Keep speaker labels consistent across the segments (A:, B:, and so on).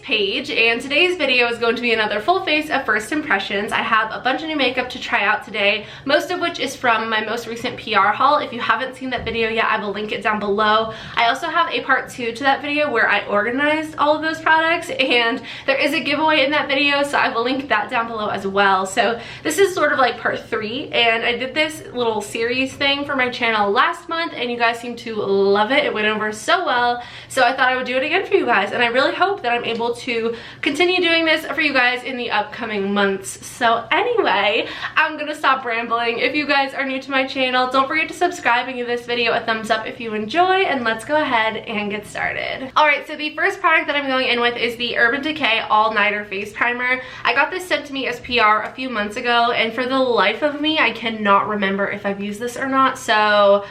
A: Paige, and today's video is going to be another full face of first impressions. I have a bunch of new makeup to try out today, most of which is from my most recent PR haul. If you haven't seen that video yet, I will link it down below. I also have a part 2 to that video where I organized all of those products, and there is a giveaway in that video, so I will link that down below as well. So this is sort of like part 3, and I did this little series thing for my channel last month, and you guys seem to love it. It went over so well, so I thought I would do it again for you guys, and I really hope that I'm able to continue doing this for you guys in the upcoming months. So anyway, I'm gonna stop rambling. If you guys are new to my channel, don't forget to subscribe and give this video a thumbs up if you enjoy, and let's go ahead and get started. Alright, so the first product that I'm going in with is the Urban Decay All Nighter Face Primer. I got this sent to me as PR a few months ago, and for the life of me, I cannot remember if I've used this or not. So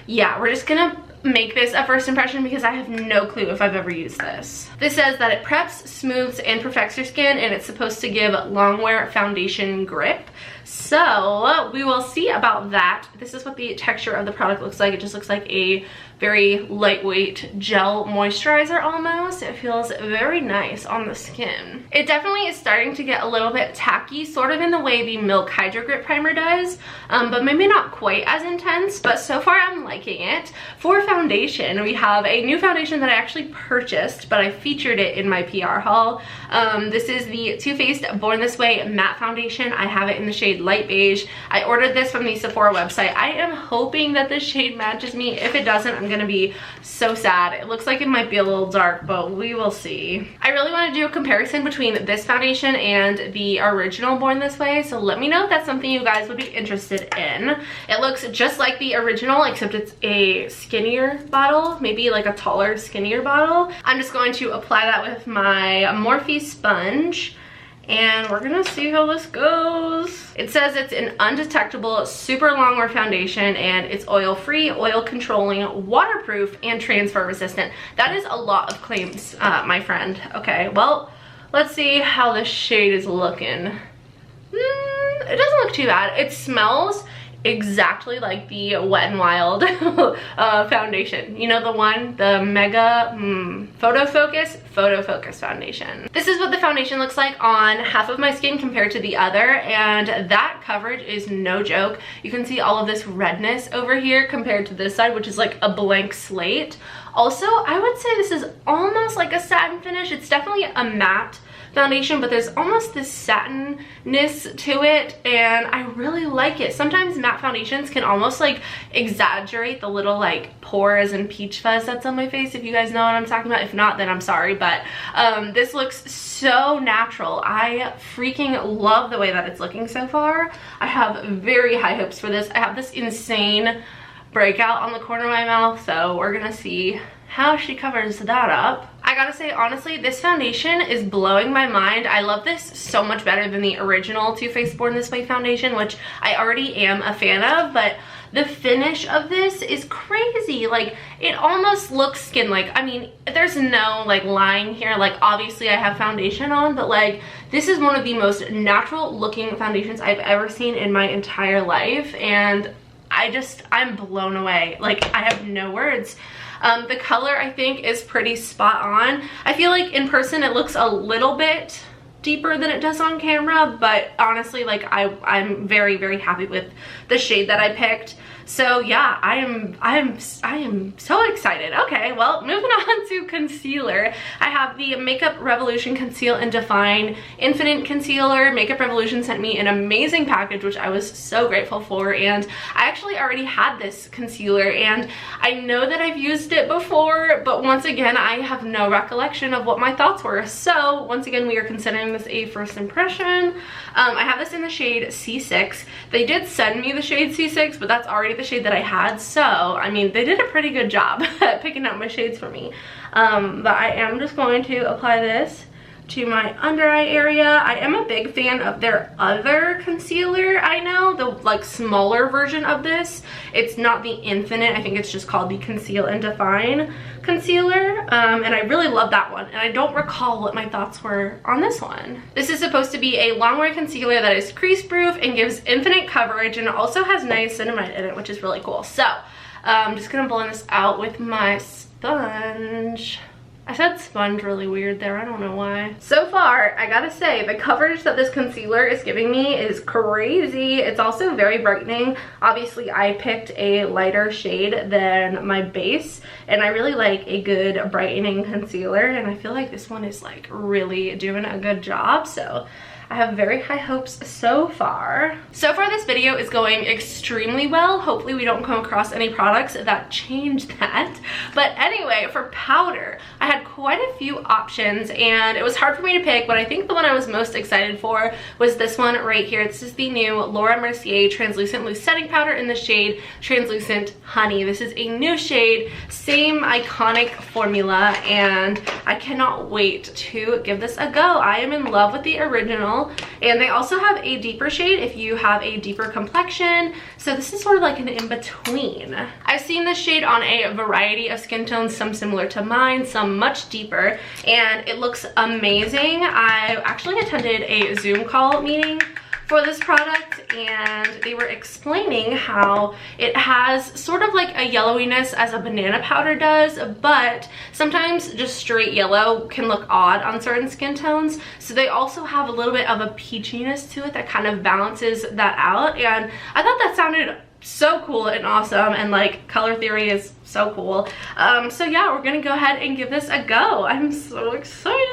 A: yeah, we're just gonna make this a first impression because I have no clue if I've ever used this. This says that it preps, smooths, and perfects your skin, and it's supposed to give long wear foundation grip. So we will see about that. This is what the texture of the product looks like. It just looks like a very lightweight gel moisturizer almost. It feels very nice on the skin. It definitely is starting to get a little bit tacky, sort of in the way the Milk Hydro Grip Primer does, but maybe not quite as intense, but so far I'm liking it. For foundation, we have a new foundation that I actually purchased, but I featured it in my PR haul. This is the Too Faced Born This Way Matte Foundation. I have it in the shade Light Beige. I ordered this from the Sephora website. I am hoping that this shade matches me. If it doesn't, I'm gonna be so sad. It looks like it might be a little dark, but we will see. I really want to do a comparison between this foundation and the original Born This Way, so let me know if that's something you guys would be interested in. It looks just like the original, except it's a skinnier bottle, maybe like a taller, skinnier bottle. I'm just going to apply that with my Morphe sponge, and we're gonna see how this goes. It says it's an undetectable, super long wear foundation, and it's oil-free, oil-controlling, waterproof, and transfer resistant. That is a lot of claims, my friend. Okay, well, let's see how this shade is looking. It doesn't look too bad. It smells exactly like the Wet n Wild foundation. You know, the one, the Mega Photo Focus foundation. This is what the foundation looks like on half of my skin compared to the other, and that coverage is no joke. You can see all of this redness over here compared to this side, which is like a blank slate. Also, I would say this is almost like a satin finish. It's definitely a matte foundation, but there's almost this satinness to it, and I really like it. Sometimes matte foundations can almost like exaggerate the little like pores and peach fuzz that's on my face, if you guys know what I'm talking about. If not, then I'm sorry, but this looks so natural. I freaking love the way that it's looking so far. I have very high hopes for this. I have this insane breakout on the corner of my mouth, so we're gonna see how she covers that up. I gotta say, honestly, this foundation is blowing my mind. I love this so much better than the original Too Faced Born This Way foundation, which I already am a fan of, but the finish of this is crazy. Like, it almost looks skin-like. I mean, there's no like line here. Like, obviously I have foundation on, but like, this is one of the most natural looking foundations I've ever seen in my entire life, and I'm blown away. Like, I have no words. The color, I think, is pretty spot on. I feel like in person it looks a little bit deeper than it does on camera, but honestly, like, I'm very, very happy with the shade that I picked. So yeah, I am so excited. Okay, well, moving on to concealer. I have the Makeup Revolution Conceal and Define Infinite Concealer. Makeup Revolution sent me an amazing package, which I was so grateful for, and I actually already had this concealer, and I know that I've used it before, but once again, I have no recollection of what my thoughts were. So once again, we are considering this a first impression. I have this in the shade C6. They did send me the shade C6, but that's already the shade that I had, so I mean, they did a pretty good job at picking out my shades for me. But I am just going to apply this to my under eye area. I am a big fan of their other concealer. I know, the like smaller version of this. It's not the Infinite, I think it's just called the Conceal and Define concealer, and I really love that one, and I don't recall what my thoughts were on this one. This is supposed to be a long wear concealer that is crease proof and gives infinite coverage, and it also has niacinamide in it, which is really cool. So I'm just gonna blend this out with my sponge. I said sponge really weird there, I don't know why. So far, I gotta say, the coverage that this concealer is giving me is crazy. It's also very brightening. Obviously, I picked a lighter shade than my base, and I really like a good brightening concealer, and I feel like this one is like really doing a good job, so I have very high hopes so far. So far this video is going extremely well. Hopefully we don't come across any products that change that. But anyway, for powder, I had quite a few options and it was hard for me to pick, but I think the one I was most excited for was this one right here. This is the new Laura Mercier Translucent Loose Setting Powder in the shade Translucent Honey. This is a new shade, same iconic formula, and I cannot wait to give this a go. I am in love with the original. And they also have a deeper shade if you have a deeper complexion, so this is sort of like an in-between. I've seen this shade on a variety of skin tones, some similar to mine, some much deeper, and it looks amazing. I actually attended a Zoom call meeting for this product, and they were explaining how it has sort of like a yellowiness as a banana powder does, but sometimes just straight yellow can look odd on certain skin tones, so they also have a little bit of a peachiness to it that kind of balances that out, and I thought that sounded so cool and awesome, and like color theory is so cool. So yeah, we're gonna go ahead and give this a go. I'm so excited.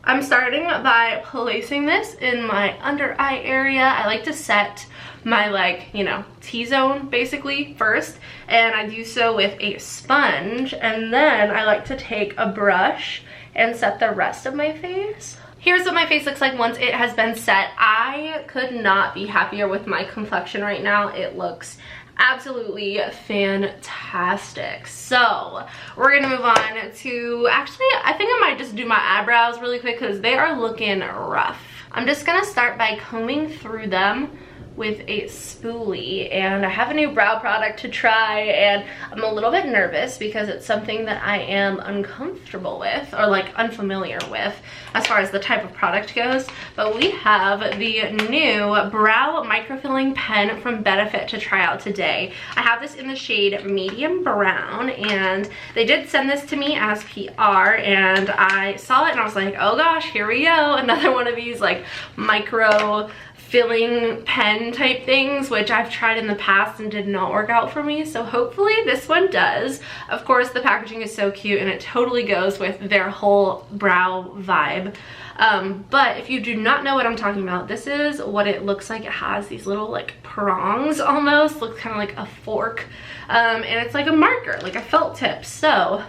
A: I'm starting by placing this in my under eye area. I like to set my, like, you know, T-zone basically first, and I do so with a sponge, and then I like to take a brush and set the rest of my face. Here's what my face looks like once it has been set. I could not be happier with my complexion right now. It looks absolutely fantastic. So we're gonna move on to, actually, I think I might just do my eyebrows really quick because they are looking rough. I'm just gonna start by combing through them with a spoolie, and I have a new brow product to try, and I'm a little bit nervous because it's something that I am uncomfortable with, or like unfamiliar with as far as the type of product goes. But we have the new brow microfilling pen from Benefit to try out today. I have this in the shade medium brown, and they did send this to me as PR, and I saw it and I was like, oh gosh, here we go, another one of these like micro filling pen type things, which I've tried in the past and did not work out for me, so hopefully this one does. Of course, the packaging is so cute and it totally goes with their whole brow vibe. But if you do not know what I'm talking about, this is what it looks like. It has these little like prongs almost, looks kind of like a fork, and it's like a marker, like a felt tip. So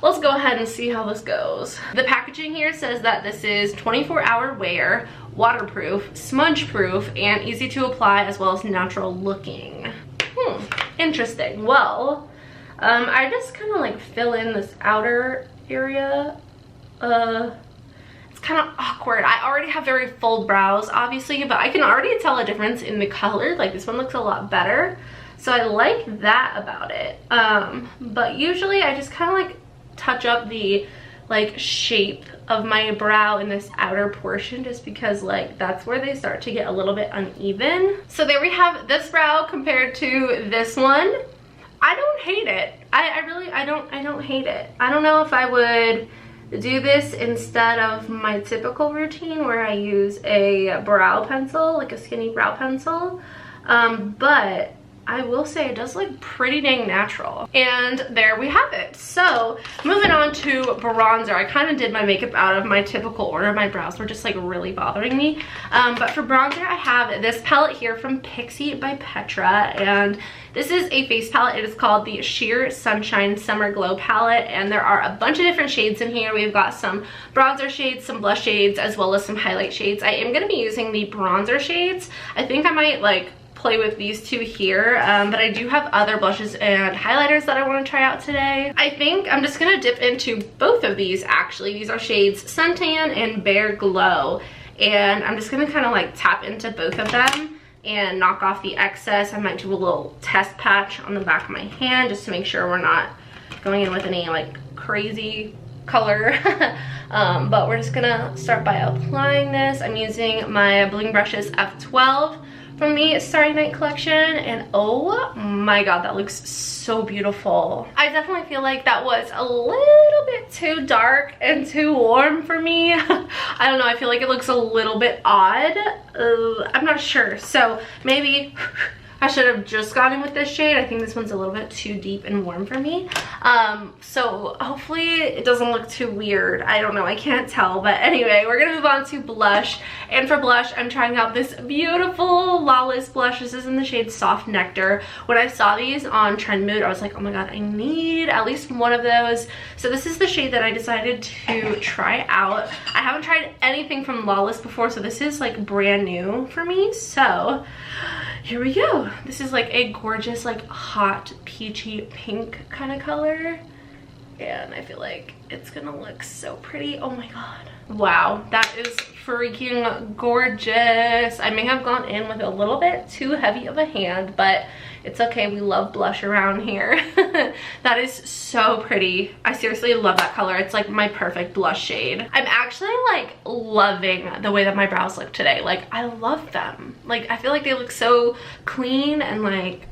A: let's go ahead and see how this goes. The packaging here says that this is 24-hour wear, waterproof, smudge proof, and easy to apply, as well as natural looking. Interesting. Well, I just kind of like fill in this outer area. It's kind of awkward. I already have very full brows, obviously, but I can already tell a difference in the color. Like, this one looks a lot better, so I like that about it. But usually I just kind of like touch up the like shape of my brow in this outer portion, just because like that's where they start to get a little bit uneven. So there we have this brow compared to this one. I don't hate it. I don't hate it. I don't know if I would do this instead of my typical routine where I use a brow pencil, like a skinny brow pencil, but I will say it does look pretty dang natural. And there we have it. So moving on to bronzer. I kind of did my makeup out of my typical order. My brows were just like really bothering me. But for bronzer, I have this palette here from Pixie by Petra, and this is a face palette. It is called the Sheer Sunshine Summer Glow palette, and there are a bunch of different shades in here. We've got some bronzer shades, some blush shades, as well as some highlight shades. I am going to be using the bronzer shades. I think I might like play with these two here, but I do have other blushes and highlighters that I want to try out today. I think I'm just gonna dip into both of these actually. These are shades Suntan and Bare Glow, and I'm just gonna kind of like tap into both of them and knock off the excess. I might do a little test patch on the back of my hand just to make sure we're not going in with any like crazy color. But we're just gonna start by applying this. I'm using my Bling Brushes F12 from the Starry Night collection, and oh my god, that looks so beautiful. I definitely feel like that was a little bit too dark and too warm for me. I don't know, I feel like it looks a little bit odd. I'm not sure, so maybe I should have just gone in with this shade. I think this one's a little bit too deep and warm for me. So hopefully it doesn't look too weird. I don't know, I can't tell. But anyway, we're gonna move on to blush. And for blush, I'm trying out this beautiful Lawless blush. This is in the shade Soft Nectar. When I saw these on Trend Mood, I was like, oh my god, I need at least one of those. So this is the shade that I decided to try out. I haven't tried anything from Lawless before, so this is like brand new for me. So here we go. This is like a gorgeous, like hot peachy pink kind of color, and I feel like it's gonna look so pretty. Oh my god, wow, that is freaking gorgeous. I may have gone in with a little bit too heavy of a hand, but it's okay, we love blush around here. That is so pretty. I seriously love that color. It's like my perfect blush shade. I'm actually like loving the way that my brows look today. Like, I love them. Like, I feel like they look so clean and like,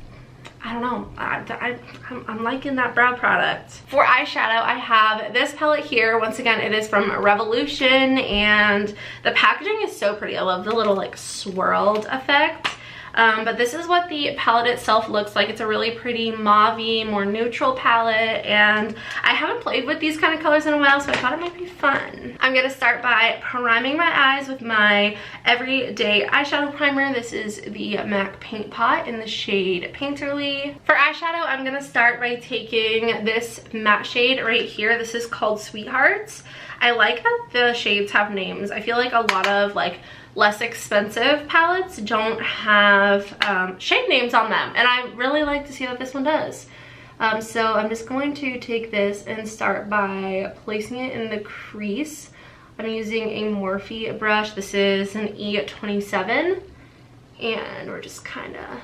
A: I don't know, I'm liking that brow product. For eyeshadow, I have this palette here. Once again, it is from Revolution, and the packaging is so pretty. I love the little like swirled effect. But this is what the palette itself looks like. It's a really pretty mauve-y, more neutral palette, and I haven't played with these kind of colors in a while, so I thought it might be fun. I'm gonna start by priming my eyes with my Everyday Eyeshadow Primer. This is the MAC Paint Pot in the shade Painterly. For eyeshadow, I'm gonna start by taking this matte shade right here. This is called Sweethearts. I like that the shades have names. I feel like a lot of like less expensive palettes don't have shade names on them, and I really like to see that this one does. So I'm just going to take this and start by placing it in the crease. I'm using a Morphe brush. This is an E27, and we're just kind of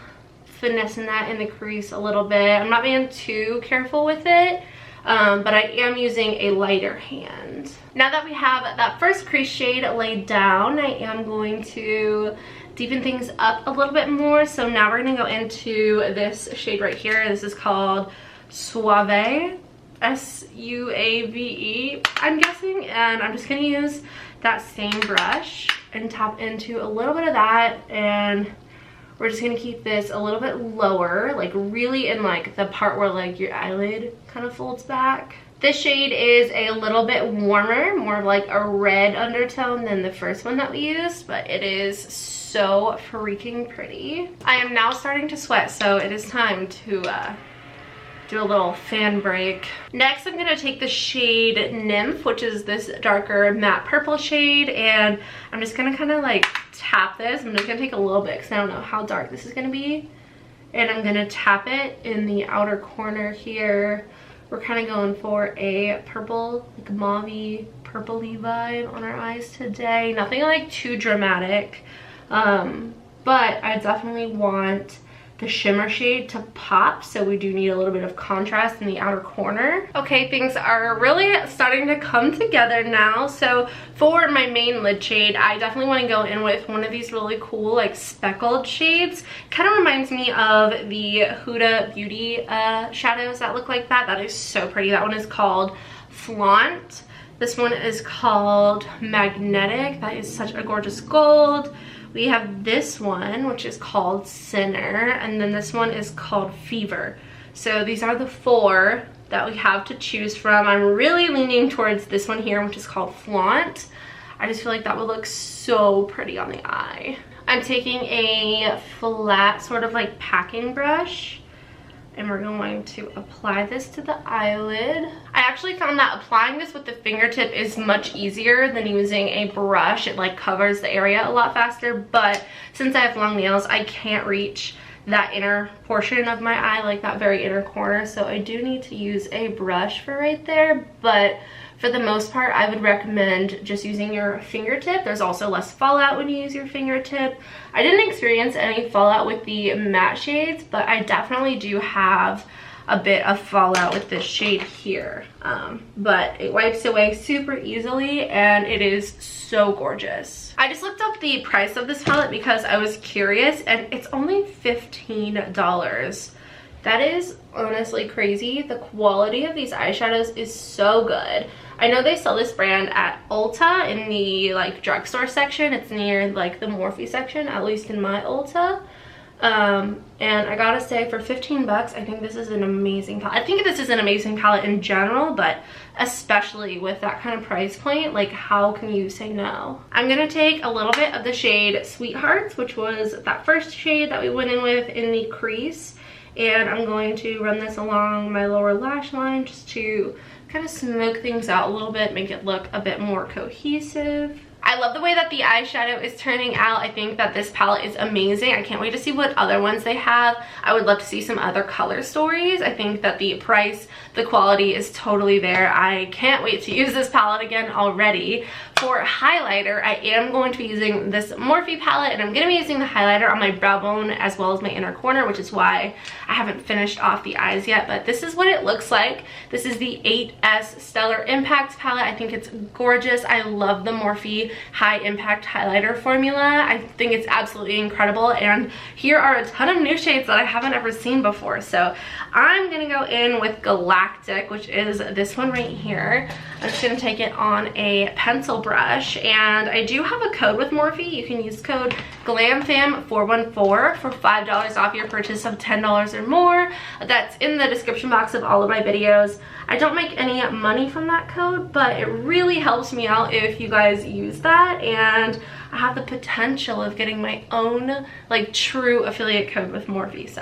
A: finessing that in the crease a little bit. I'm not being too careful with it, but I am using a lighter hand. Now that we have that first crease shade laid down, I am going to deepen things up a little bit more. So now we're gonna go into this shade right here. This is called Suave, S-U-A-V-E, I'm guessing. And I'm just gonna use that same brush and tap into a little bit of that, and we're just gonna keep this a little bit lower, like really in like the part where like your eyelid kind of folds back. This shade is a little bit warmer, more of like a red undertone than the first one that we used, but it is so freaking pretty. I am now starting to sweat, so it is time to do a little fan break. Next, I'm gonna take the shade Nymph, which is this darker matte purple shade, and I'm just gonna kind of like tap this. I'm just gonna take a little bit because I don't know how dark this is gonna be, and I'm gonna tap it in the outer corner here. We're kind of going for a purple, like mauve-y, purpley vibe on our eyes today. Nothing like too dramatic, but I definitely want the shimmer shade to pop, so we do need a little bit of contrast in the outer corner. Okay, things are really starting to come together now. So for my main lid shade, I definitely want to go in with one of these really cool like speckled shades. Kind of reminds me of the Huda Beauty shadows that look like that. That is so pretty. That one is called Flaunt. This one is called Magnetic. That is such a gorgeous gold. We have this one, which is called Sinner, and then this one is called Fever. So these are the four that we have to choose from. I'm really leaning towards this one here, which is called Flaunt. I just feel like that would look so pretty on the eye. I'm taking a flat sort of like packing brush, and we're going to apply this to the eyelid. I actually found that applying this with the fingertip is much easier than using a brush. It like covers the area a lot faster, but since I have long nails, I can't reach that inner portion of my eye, like that very inner corner, so I do need to use a brush for right there. But for the most part, I would recommend just using your fingertip. There's also less fallout when you use your fingertip. I didn't experience any fallout with the matte shades, but I definitely do have a bit of fallout with this shade here. But it wipes away super easily and it is so gorgeous. I just looked up the price of this palette because I was curious, and it's only $15. That is honestly crazy. The quality of these eyeshadows is so good. I know they sell this brand at Ulta in the like drugstore section. It's near like the Morphe section, at least in my Ulta. And I gotta say, for 15 bucks, I think this is an amazing palette. I think this is an amazing palette in general, but especially with that kind of price point, like how can you say no? I'm gonna take a little bit of the shade Sweethearts, which was that first shade that we went in with in the crease, and I'm going to run this along my lower lash line just to kind of smoke things out a little bit, make it look a bit more cohesive. I love the way that the eyeshadow is turning out. I think that this palette is amazing. I can't wait to see what other ones they have. I would love to see some other color stories. I think that the price, the quality is totally there. I can't wait to use this palette again already. For highlighter, I am going to be using this Morphe palette, and I'm going to be using the highlighter on my brow bone as well as my inner corner, which is why I haven't finished off the eyes yet, but this is what it looks like. This is the 8S Stellar Impact palette. I think it's gorgeous. I love the Morphe High Impact highlighter formula. I think it's absolutely incredible, and here are a ton of new shades that I haven't ever seen before. So I'm going to go in with Galactic, which is this one right here. I'm just going to take it on a pencil brush, and I do have a code with Morphe. You can use code GLAMFAM414 for $5 off your purchase of $10 or more. That's in the description box of all of my videos. I don't make any money from that code, but it really helps me out if you guys use that, and I have the potential of getting my own like true affiliate code with Morphe. So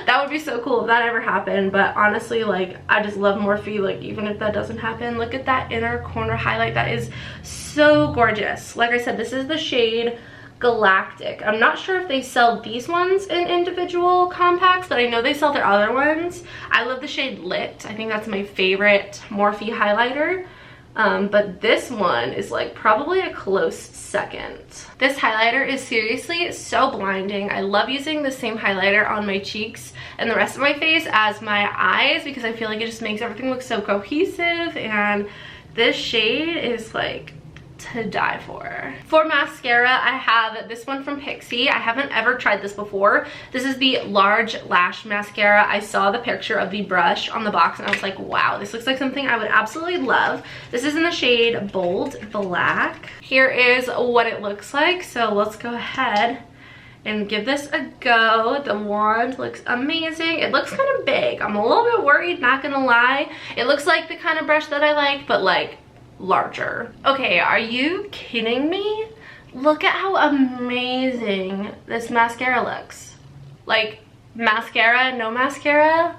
A: that would be so cool if that ever happened. But honestly, like, I just love Morphe. Like, even if that doesn't happen, look at that inner corner highlight. That is so gorgeous. Like I said, this is the shade Galactic. I'm not sure if they sell these ones in individual compacts, but I know they sell their other ones. I love the shade Lit. I think that's my favorite Morphe highlighter. But this one is like probably a close second. This highlighter is seriously so blinding. I love using the same highlighter on my cheeks and the rest of my face as my eyes because I feel like it just makes everything look so cohesive, and this shade is like to die for. For mascara, I have this one from Pixi. I haven't ever tried this before. This is the Large Lash Mascara. I saw the picture of the brush on the box and I was like, wow, this looks like something I would absolutely love. This is in the shade Bold Black. Here is what it looks like. So let's go ahead and give this a go. The wand looks amazing. It looks kind of big. I'm a little bit worried, not gonna lie. It looks like the kind of brush that I like, but like larger. Okay, are you kidding me? Look at how amazing this mascara looks. Like, mascara, no mascara.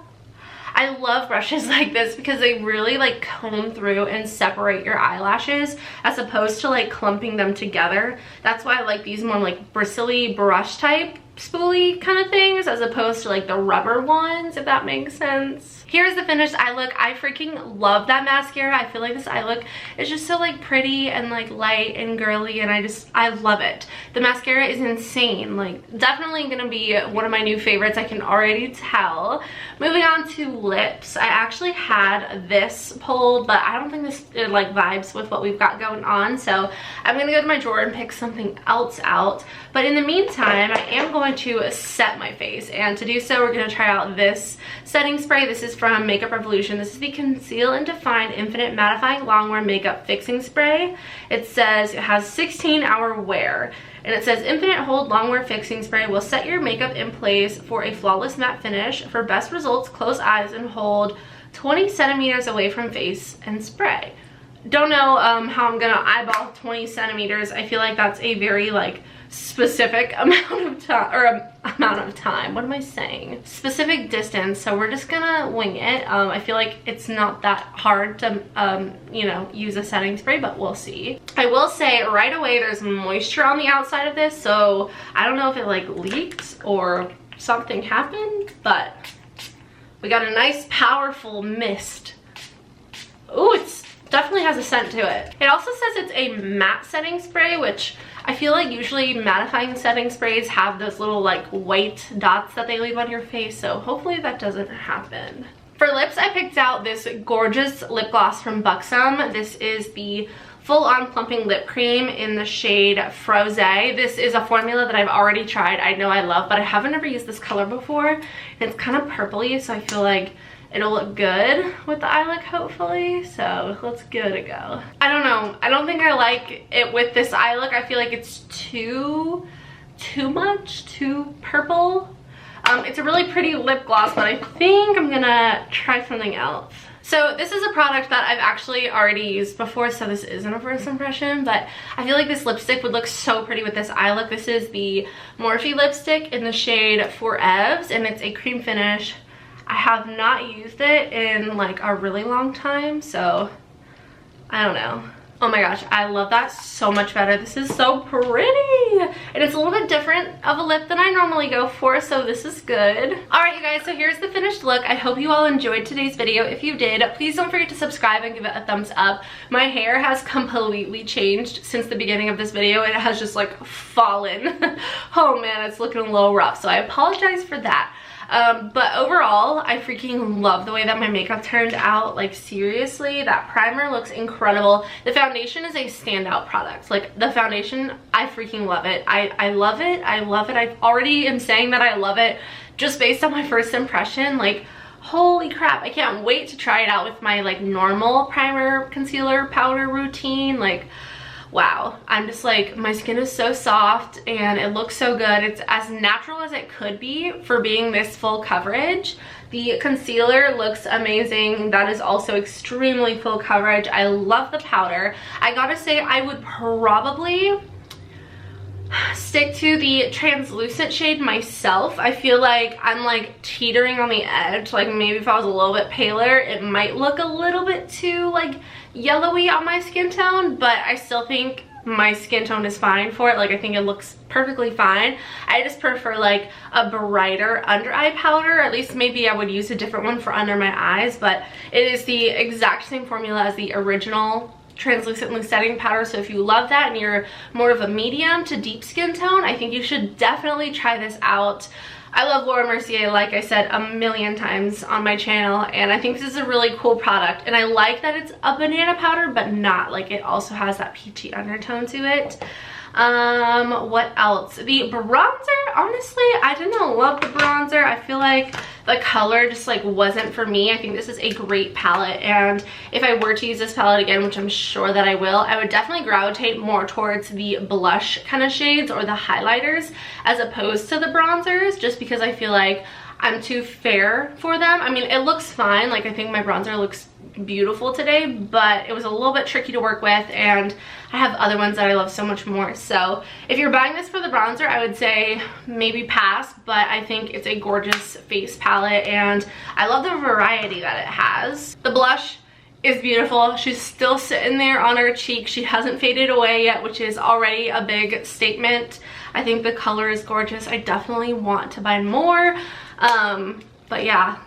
A: I love brushes like this because they really like comb through and separate your eyelashes as opposed to like clumping them together. That's why I like these more like bristly brush type spoolie kind of things as opposed to like the rubber ones, if that makes sense. Here's the finished eye look. I freaking love that mascara. I feel like this eye look is just so like pretty and like light and girly, and I love it. The mascara is insane. Like, definitely gonna be one of my new favorites, I can already tell. Moving on to lips. I actually had this pulled, but I don't think this like vibes with what we've got going on, so I'm gonna go to my drawer and pick something else out. But in the meantime, I am going to set my face, and to do so, we're gonna try out this setting spray. This is from Makeup Revolution. This is the Conceal and Define Infinite Mattifying Longwear Makeup Fixing Spray. It says it has 16-hour wear, and it says Infinite Hold Longwear Fixing Spray will set your makeup in place for a flawless matte finish. For best results, close eyes and hold 20 centimeters away from face and spray. Don't know how I'm gonna eyeball 20 centimeters. I feel like that's a very like specific amount of time, or amount of time, what am I saying? Specific distance, so we're just gonna wing it. I feel like it's not that hard to, you know, use a setting spray, but we'll see. I will say right away there's moisture on the outside of this, so I don't know if it like leaked or something happened, but we got a nice powerful mist. Ooh, it's definitely has a scent to it. It also says it's a matte setting spray, which I feel like usually mattifying setting sprays have those little like white dots that they leave on your face, so hopefully that doesn't happen. For lips, I picked out this gorgeous lip gloss from Buxom. This is the full-on plumping lip cream in the shade Froze. This is a formula that I've already tried. I know I love, but I haven't ever used this color before. And it's kind of purpley, so I feel like it'll look good with the eye look, hopefully. So let's give it a go. I don't know. I don't think I like it with this eye look. I feel like it's too much, too purple. It's a really pretty lip gloss, but I think I'm gonna try something else. So this is a product that I've actually already used before, so this isn't a first impression, but I feel like this lipstick would look so pretty with this eye look. This is the Morphe lipstick in the shade Forever, and it's a cream finish. I have not used it in like a really long time, so I don't know. Oh my gosh, I love that so much better. This is so pretty. And it's a little bit different of a lip than I normally go for, so this is good. All right, you guys, so here's the finished look. I hope you all enjoyed today's video. If you did, please don't forget to subscribe and give it a thumbs up. My hair has completely changed since the beginning of this video. It has just like fallen. Oh man, it's looking a little rough, so I apologize for that. But overall, I freaking love the way that my makeup turned out. Like seriously, that primer looks incredible. The foundation is a standout product. Like the foundation, I freaking love it. I love it. I love it. I already am saying that I love it just based on my first impression. Like holy crap, I can't wait to try it out with my like normal primer, concealer, powder routine. Like wow, I'm just like, my skin is so soft and it looks so good. It's as natural as it could be for being this full coverage. The concealer looks amazing. That is also extremely full coverage. I love the powder. I gotta say, I would probably stick to the translucent shade myself. I feel like I'm like teetering on the edge. Like maybe if I was a little bit paler, it might look a little bit too like yellowy on my skin tone, but I still think my skin tone is fine for it. Like I think it looks perfectly fine. I just prefer like a brighter under eye powder. At least maybe I would use a different one for under my eyes, but it is the exact same formula as the original translucent loose setting powder. So if you love that and you're more of a medium to deep skin tone, I think you should definitely try this out. I love Laura Mercier, like I said a million times on my channel, and I think this is a really cool product. And I like that it's a banana powder, but not like it also has that peachy undertone to it. What else? The bronzer, honestly, I didn't love the bronzer. I feel like the color just like wasn't for me. I think this is a great palette, and if I were to use this palette again, which I'm sure that I will, I would definitely gravitate more towards the blush kind of shades or the highlighters as opposed to the bronzers, just because I feel like I'm too fair for them. I mean, it looks fine. Like I think my bronzer looks beautiful today, but it was a little bit tricky to work with, and I have other ones that I love so much more. So if you're buying this for the bronzer, I would say maybe pass, but I think it's a gorgeous face palette and I love the variety that it has. The blush is beautiful. She's still sitting there on her cheek. She hasn't faded away yet, which is already a big statement. I think the color is gorgeous. I definitely want to buy more. But yeah,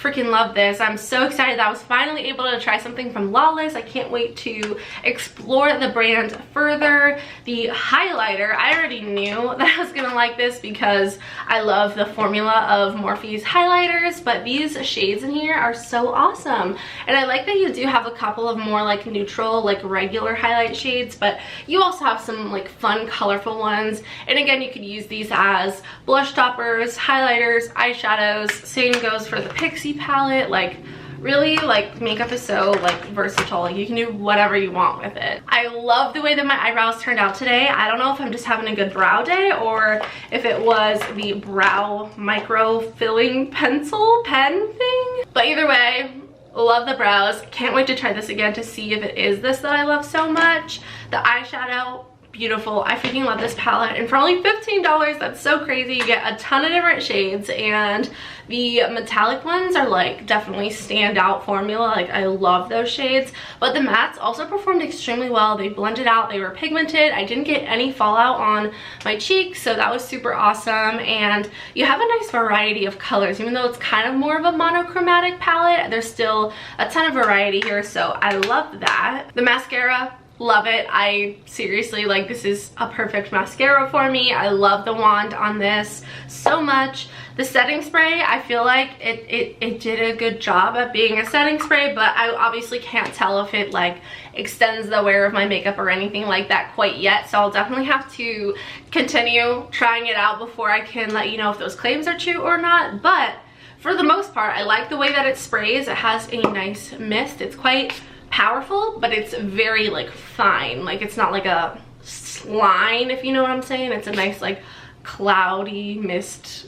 A: freaking love this. I'm so excited that I was finally able to try something from Lawless. I can't wait to explore the brand further. The highlighter, I already knew that I was gonna like this because I love the formula of Morphe's highlighters, but these shades in here are so awesome. And I like that you do have a couple of more like neutral, like regular highlight shades, but you also have some like fun, colorful ones. And again, you could use these as blush toppers, highlighters, eyeshadows. Same goes for the Pixie palette. Like really, like makeup is so like versatile. Like you can do whatever you want with it. I love the way that my eyebrows turned out today. I don't know if I'm just having a good brow day or if it was the brow micro filling pencil pen thing, but either way, love the brows. Can't wait to try this again to see if it is this that I love so much. The eyeshadow, beautiful. I freaking love this palette, and for only $15, that's so crazy. You get a ton of different shades, and the metallic ones are like definitely standout formula. Like I love those shades, but the mattes also performed extremely well. They blended out, they were pigmented. I didn't get any fallout on my cheeks, so that was super awesome. And you have a nice variety of colors. Even though it's kind of more of a monochromatic palette, there's still a ton of variety here, so I love that. The mascara, love it. I seriously, like, this is a perfect mascara for me. I love the wand on this so much. The setting spray, I feel like it did a good job at being a setting spray, but I obviously can't tell if it like extends the wear of my makeup or anything like that quite yet, so I'll definitely have to continue trying it out before I can let you know if those claims are true or not. But for the most part, I like the way that it sprays. It has a nice mist. It's quite powerful, but it's very like fine. Like, it's not like a slime, if you know what I'm saying. It's a nice like cloudy mist,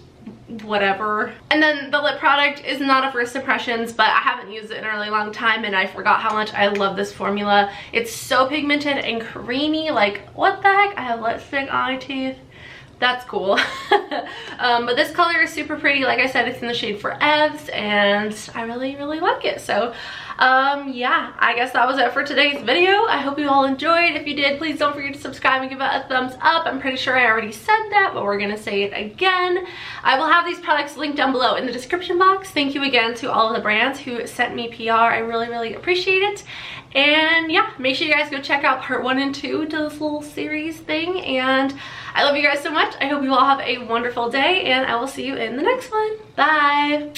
A: whatever. And then the lip product is not a first impressions, but I haven't used it in a really long time and I forgot how much I love this formula. It's so pigmented and creamy. Like, what the heck? I have lipstick eye teeth. That's cool. But this color is super pretty. Like I said, it's in the shade For Evs and I really like it. So yeah, I guess that was it for today's video. I hope you all enjoyed. If you did, please don't forget to subscribe and give it a thumbs up. I'm pretty sure I already said that, but we're gonna say it again. I will have these products linked down below in the description box. Thank you again to all of the brands who sent me PR. I really appreciate it. And yeah, make sure you guys go check out part 1 and 2 to this little series thing. And I love you guys so much. I hope you all have a wonderful day and I will see you in the next one. Bye.